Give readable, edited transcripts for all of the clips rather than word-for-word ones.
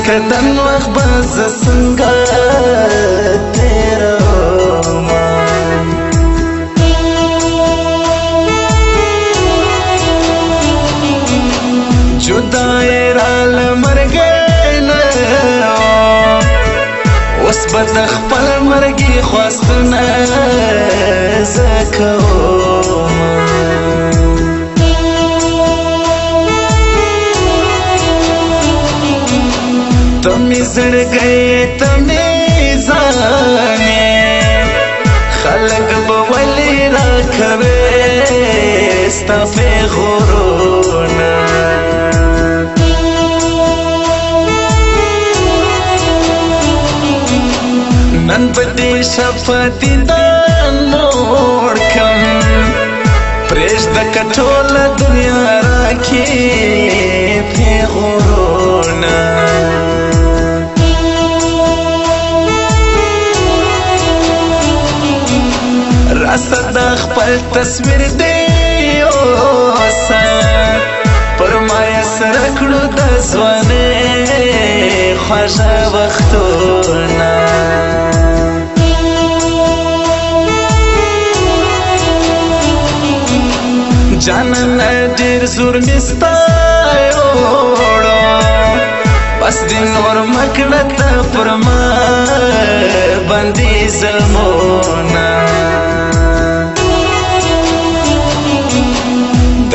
کدن وخت بز څنګه تیروم جدای را لمرګی نه اوس به د خپل مرګي خواستونه زه کوم ته مې زړګی ته مې ځانې خلک به ولې راکوي ستا پیغورونه نن په دې شفاعتي دا نور کم پرېږده که ټوله دنیا راکړي پیغورونه راسه دا خپل تصویر دی اوسه پر ما یې سره کړو د ځوانۍ خوږه وختونه جانانه ډېر زور مې ستا یوړو بس دې نور مه کړه ته پر ما باندې ظلمونه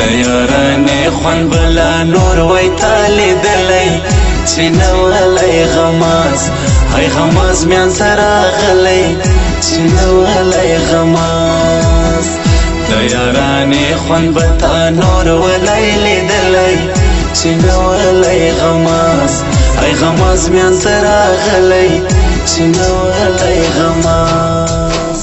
د یارانې خوند بلا نور وای تا لیدلی چې نه ولی غماز ای غماز میانځه راغلی چې نه ولی غماز د یارانې خوند به تا نور ولی لیدلی چې نه ولی غماز ای غماز میانځه راغلی چې نه ولی غماز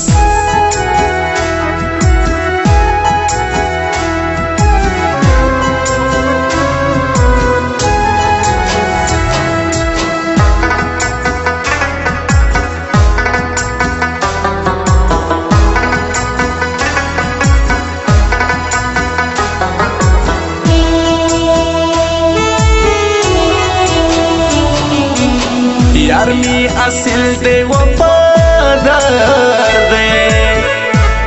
یار می اصل دی وفادار دی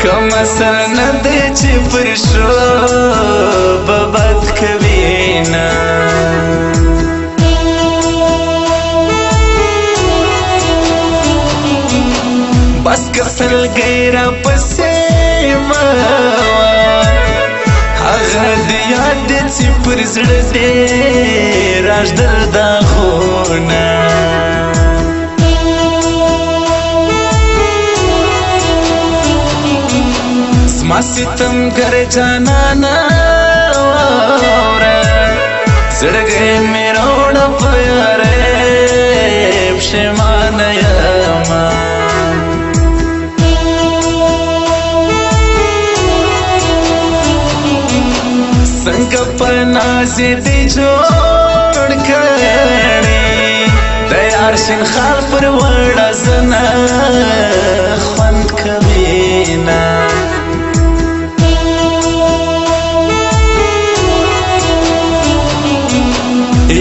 کم اصل نه دی چې پر شو به بد کوي نه بس که سلګی راپسې مه هغه د یاد دی چې پر زړه دی راږدل داغونه ما ستمګر جانانا واوره زړګی مې راوړه په یارۍ پښېمانه یمه څنګه په ناز دې جوړ کړې د یار شینخال پر وړه زنه خوند کوي نه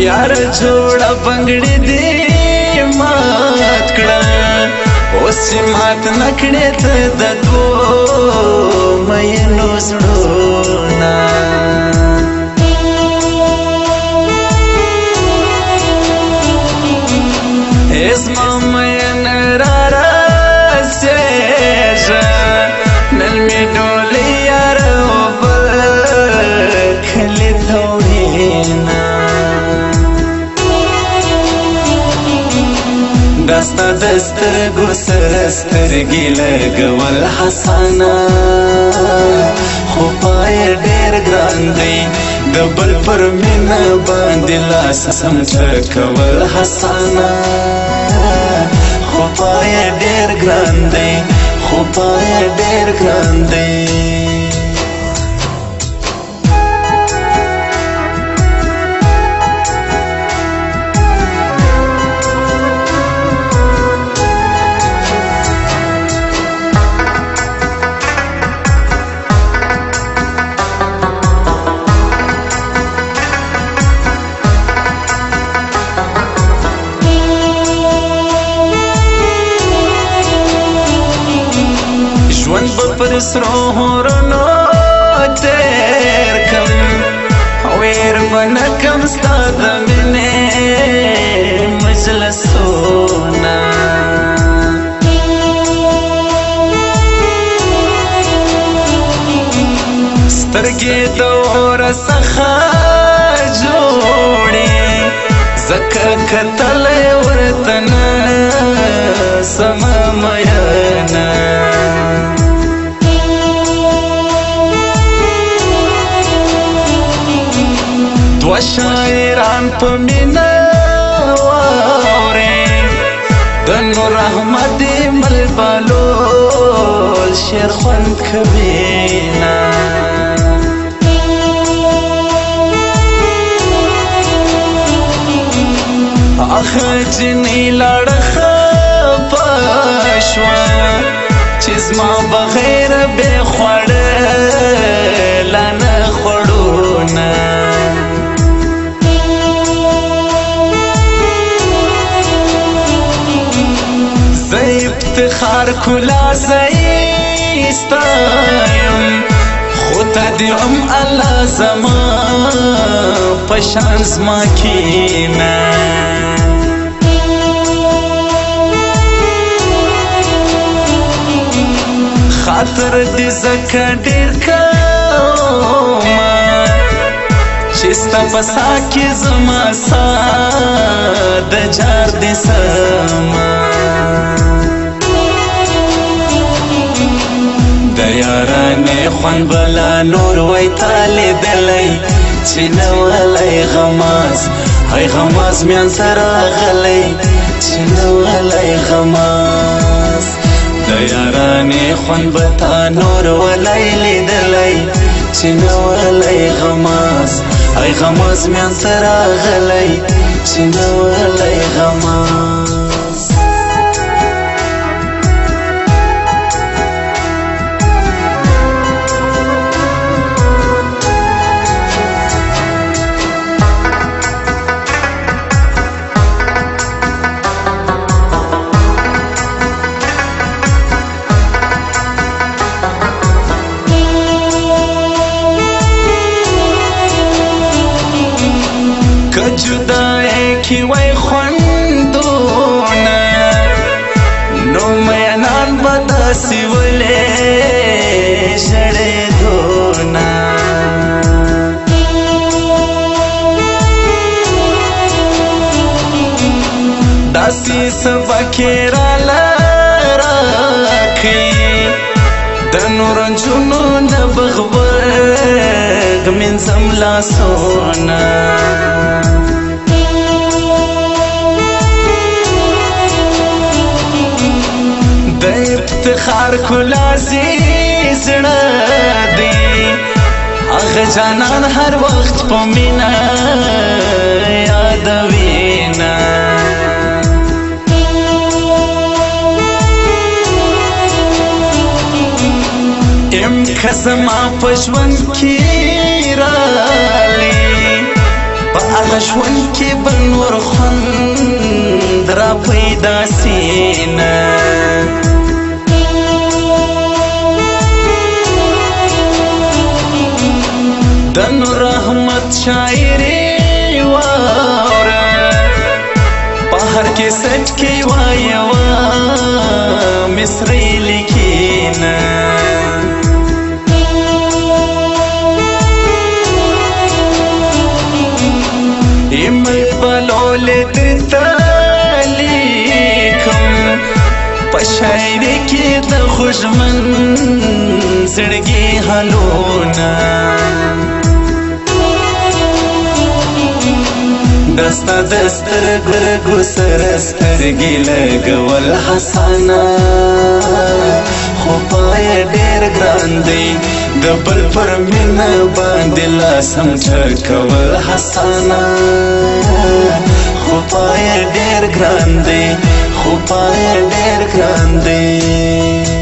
یار جوړه بنګړې دې مات کړه اوس چې مات نه کړې ته د دوو مینو زړونه زما مین را رسېږه نن مې ډولۍ یار وبل کلي ته وړینه دا ستا د سترګو سره سترګې لګول حسنه خو پای ډېر ګران دی د بل پر مینه باندې لاس سمڅه کول حسنه خو پای ډېر ګران دی خو پای ډېر ګران دی ولسونه سترګې د اور څخه جوړې ځکه کتلی ورته نه سمه میینه دوه شاعران په مینه واورې د نور احمد ملبلول شعر خوند کوینه اخه جنې لاړه خفه شوه چې زما بغیر بې خوړه لا نه خوړونه زه افتخار کلا زیستایم خو تدیم الله زما پشان زما کینه خاطر دې زکه ډېر کومه چې ستا په سا کې زما سا د جار دې سمه د یارانې خوند بلا نور وای تا لیدلی چې نه ولی غماز هی غماز میان ته راغلی چې نه ولی غماز د یارانې خوند به تا نور ولی لیدلی چې نه ولی غماز هی غماز میان ته راغلی چې نه ولی غماز جدای کی وای خوندونه نو مینان به داسې ولې ژړېدونه داسې سبکې راله راکړي د نور نجونو نه بغبغ منځم لاسونه افتخار کلا زړه دی هغه جانان هر وخت په مینه یادوینه ام کسما په ژوند کې رالی په هغه ژوند کې بل نور خوند را پیدا سینه د نور احمد شاعري واوره په هر کیسټ کې وایوه مصري لیکینه ملبلول درته لیکم په شاعري کې د خوږمن زړګي حالونه دستا دسترګو سره سترګې لګول حسنه خو پای ډېر ګران دی د بل پر مینه باندې لاسم ټکول حسنه خو پای ډېر ګران دی خو پای ډېر ګران دی